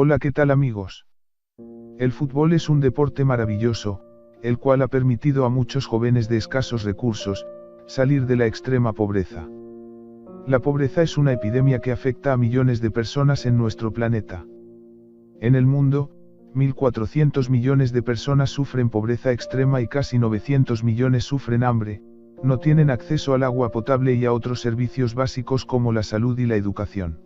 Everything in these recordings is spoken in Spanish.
Hola, ¿qué tal amigos? El fútbol es un deporte maravilloso, el cual ha permitido a muchos jóvenes de escasos recursos, salir de la extrema pobreza. La pobreza es una epidemia que afecta a millones de personas en nuestro planeta. En el mundo, 1.400 millones de personas sufren pobreza extrema y casi 900 millones sufren hambre, no tienen acceso al agua potable y a otros servicios básicos como la salud y la educación.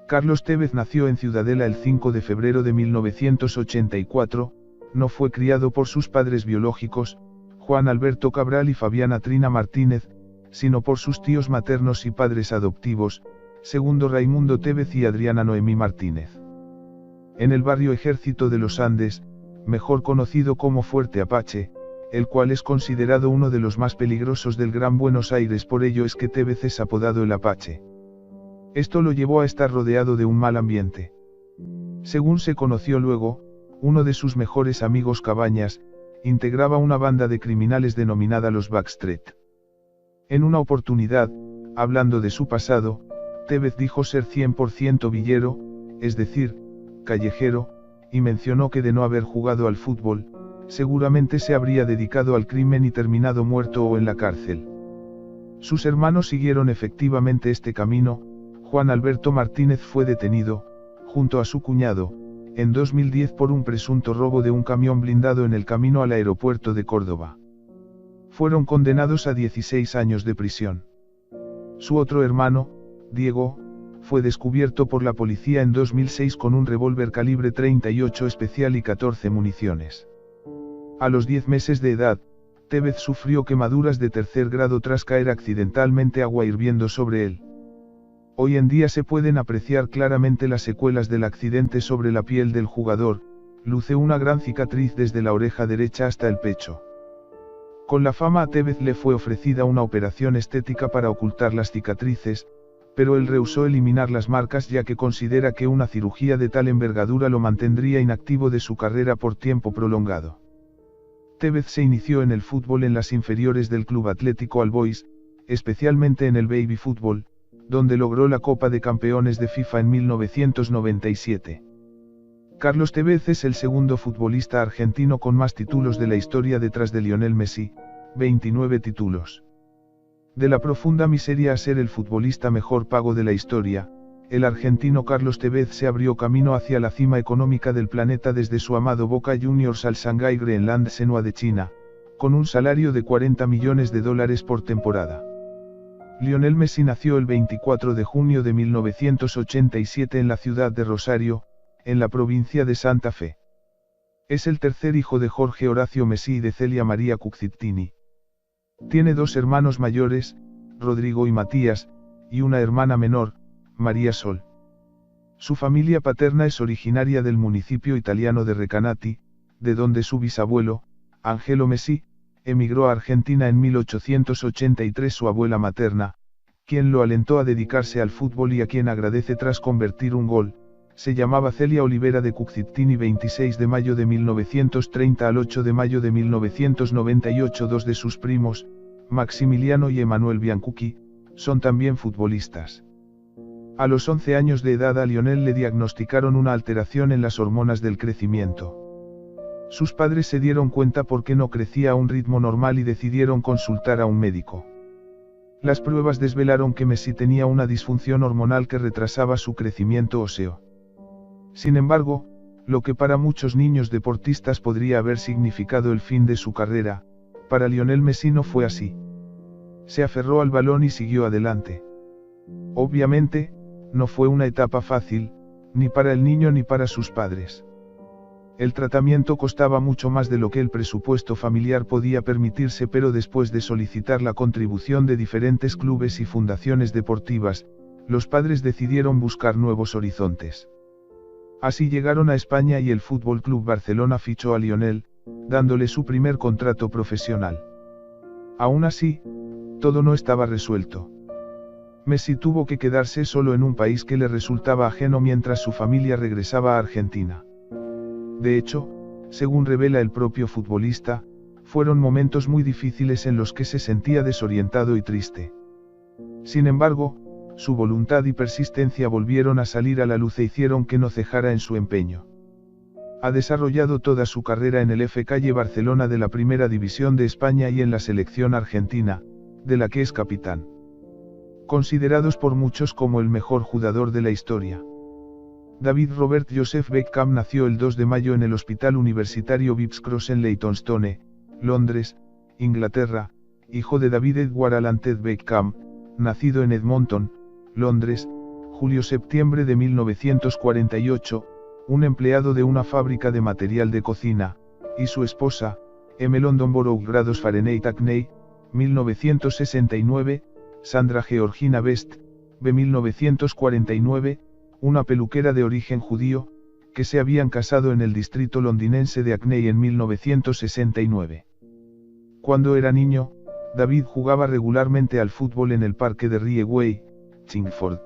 Carlos Tevez nació en Ciudadela el 5 de febrero de 1984, no fue criado por sus padres biológicos, Juan Alberto Cabral y Fabiana Trina Martínez, sino por sus tíos maternos y padres adoptivos, Segundo Raimundo Tevez y Adriana Noemí Martínez. En el barrio Ejército de los Andes, mejor conocido como Fuerte Apache, el cual es considerado uno de los más peligrosos del Gran Buenos Aires, por ello es que Tevez es apodado el Apache. Esto lo llevó a estar rodeado de un mal ambiente. Según se conoció luego, uno de sus mejores amigos Cabañas, integraba una banda de criminales denominada los Backstreet. En una oportunidad, hablando de su pasado, Tevez dijo ser 100% villero, es decir, callejero, y mencionó que de no haber jugado al fútbol, seguramente se habría dedicado al crimen y terminado muerto o en la cárcel. Sus hermanos siguieron efectivamente este camino. Juan Alberto Martínez fue detenido, junto a su cuñado, en 2010 por un presunto robo de un camión blindado en el camino al aeropuerto de Córdoba. Fueron condenados a 16 años de prisión. Su otro hermano, Diego, fue descubierto por la policía en 2006 con un revólver calibre 38 especial y 14 municiones. A los 10 meses de edad, Tevez sufrió quemaduras de tercer grado tras caer accidentalmente agua hirviendo sobre él. Hoy en día se pueden apreciar claramente las secuelas del accidente sobre la piel del jugador, luce una gran cicatriz desde la oreja derecha hasta el pecho. Con la fama a Tevez le fue ofrecida una operación estética para ocultar las cicatrices, pero él rehusó eliminar las marcas ya que considera que una cirugía de tal envergadura lo mantendría inactivo de su carrera por tiempo prolongado. Tevez se inició en el fútbol en las inferiores del Club Atlético Albois, especialmente en el baby fútbol, donde logró la Copa de Campeones de FIFA en 1997. Carlos Tevez es el segundo futbolista argentino con más títulos de la historia detrás de Lionel Messi, 29 títulos. De la profunda miseria a ser el futbolista mejor pago de la historia, el argentino Carlos Tevez se abrió camino hacia la cima económica del planeta desde su amado Boca Juniors al Shanghai Greenland Shenhua de China, con un salario de $40 millones por temporada. Lionel Messi nació el 24 de junio de 1987 en la ciudad de Rosario, en la provincia de Santa Fe. Es el tercer hijo de Jorge Horacio Messi y de Celia María Cuccittini. Tiene dos hermanos mayores, Rodrigo y Matías, y una hermana menor, María Sol. Su familia paterna es originaria del municipio italiano de Recanati, de donde su bisabuelo, Angelo Messi, emigró a Argentina en 1883. Su abuela materna, quien lo alentó a dedicarse al fútbol y a quien agradece tras convertir un gol, se llamaba Celia Olivera de Cuccittini. 26 de mayo de 1930 al 8 de mayo de 1998. Dos de sus primos, Maximiliano y Emanuel Biancucci, son también futbolistas. A los 11 años de edad a Lionel le diagnosticaron una alteración en las hormonas del crecimiento. Sus padres se dieron cuenta porque no crecía a un ritmo normal y decidieron consultar a un médico. Las pruebas desvelaron que Messi tenía una disfunción hormonal que retrasaba su crecimiento óseo. Sin embargo, lo que para muchos niños deportistas podría haber significado el fin de su carrera, para Lionel Messi no fue así. Se aferró al balón y siguió adelante. Obviamente, no fue una etapa fácil, ni para el niño ni para sus padres. El tratamiento costaba mucho más de lo que el presupuesto familiar podía permitirse, pero después de solicitar la contribución de diferentes clubes y fundaciones deportivas, los padres decidieron buscar nuevos horizontes. Así llegaron a España y el Fútbol Club Barcelona fichó a Lionel, dándole su primer contrato profesional. Aún así, todo no estaba resuelto. Messi tuvo que quedarse solo en un país que le resultaba ajeno mientras su familia regresaba a Argentina. De hecho, según revela el propio futbolista, fueron momentos muy difíciles en los que se sentía desorientado y triste. Sin embargo, Su voluntad y persistencia volvieron a salir a la luz e hicieron que no cejara en su empeño. Ha desarrollado toda su carrera en el FC Barcelona de la Primera División de España y en la selección argentina, de la que es capitán. Considerados por muchos como el mejor jugador de la historia. David Robert Joseph Beckham nació el 2 de mayo en el Hospital Universitario Vips Cross en Leytonstone, Londres, Inglaterra, hijo de David Edward Alan Ted Beckham, nacido en Edmonton, Londres, julio-septiembre de 1948, un empleado de una fábrica de material de cocina, y su esposa, M. London Borough grados Fahrenheit Acney, 1969, Sandra Georgina Best, B. 1949, una peluquera de origen judío, que se habían casado en el distrito londinense de Hackney en 1969. Cuando era niño, David jugaba regularmente al fútbol en el parque de Rieway, Chingford.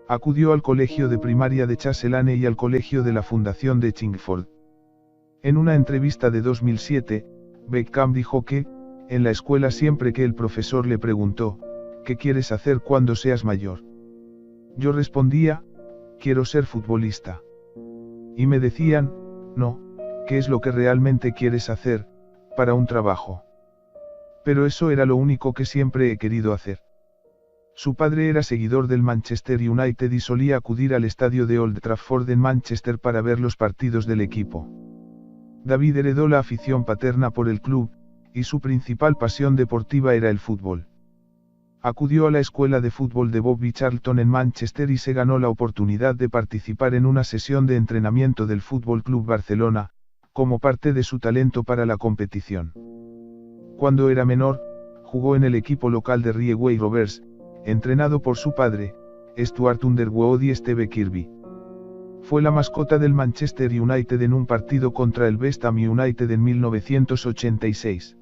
Acudió al colegio de primaria de Chasselane y al colegio de la Fundación de Chingford. En una entrevista de 2007, Beckham dijo que, en la escuela siempre que el profesor le preguntó, ¿qué quieres hacer cuando seas mayor? Yo respondía, quiero ser futbolista. Y me decían, no, ¿qué es lo que realmente quieres hacer, para un trabajo? Pero eso era lo único que siempre he querido hacer. Su padre era seguidor del Manchester United y solía acudir al estadio de Old Trafford en Manchester para ver los partidos del equipo. David heredó la afición paterna por el club, y su principal pasión deportiva era el fútbol. Acudió a la escuela de fútbol de Bobby Charlton en Manchester y se ganó la oportunidad de participar en una sesión de entrenamiento del Fútbol Club Barcelona, como parte de su talento para la competición. Cuando era menor, jugó en el equipo local de Rieway Rovers, entrenado por su padre, Stuart Underwood y Steve Kirby. Fue la mascota del Manchester United en un partido contra el West Ham United en 1986.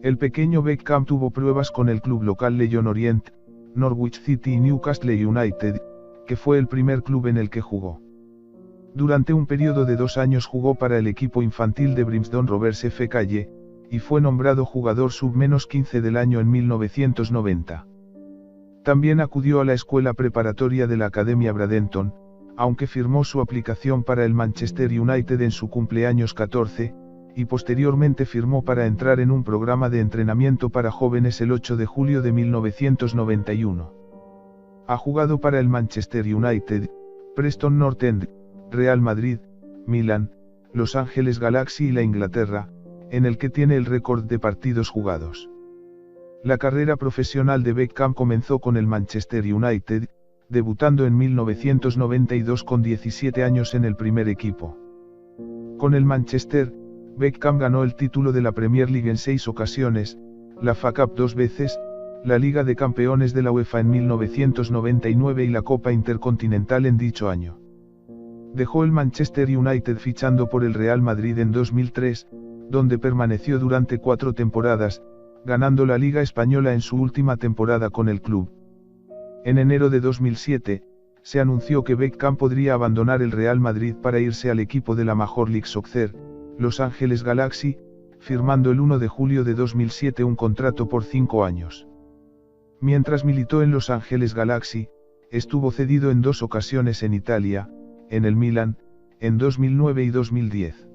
El pequeño Beckham tuvo pruebas con el club local Leyton Orient, Norwich City y Newcastle United, que fue el primer club en el que jugó. Durante un periodo de 2 años jugó para el equipo infantil de Brimstone Rovers FC, y fue nombrado jugador sub-15 del año en 1990. También acudió a la escuela preparatoria de la Academia Bradenton, aunque firmó su aplicación para el Manchester United en su cumpleaños 14, y posteriormente firmó para entrar en un programa de entrenamiento para jóvenes el 8 de julio de 1991. Ha jugado para el Manchester United, Preston North End, Real Madrid, Milan, Los Ángeles Galaxy y la Inglaterra, en el que tiene el récord de partidos jugados. La carrera profesional de Beckham comenzó con el Manchester United, debutando en 1992 con 17 años en el primer equipo. Con el Manchester, Beckham ganó el título de la Premier League en 6 ocasiones, la FA Cup 2 veces, la Liga de Campeones de la UEFA en 1999 y la Copa Intercontinental en dicho año. Dejó el Manchester United fichando por el Real Madrid en 2003, donde permaneció durante 4 temporadas, ganando la Liga Española en su última temporada con el club. En enero de 2007, se anunció que Beckham podría abandonar el Real Madrid para irse al equipo de la Major League Soccer, Los Ángeles Galaxy, firmando el 1 de julio de 2007 un contrato por 5 años. Mientras militó en Los Ángeles Galaxy, estuvo cedido en 2 ocasiones en Italia, en el Milan, en 2009 y 2010.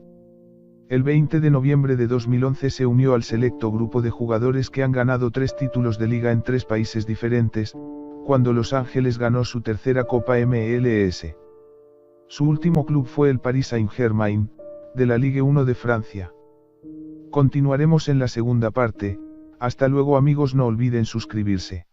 El 20 de noviembre de 2011 se unió al selecto grupo de jugadores que han ganado 3 títulos de liga en 3 países diferentes, cuando Los Ángeles ganó su tercera Copa MLS. Su último club fue el Paris Saint-Germain, de la Ligue 1 de Francia. Continuaremos en la segunda parte. Hasta luego amigos, no olviden suscribirse.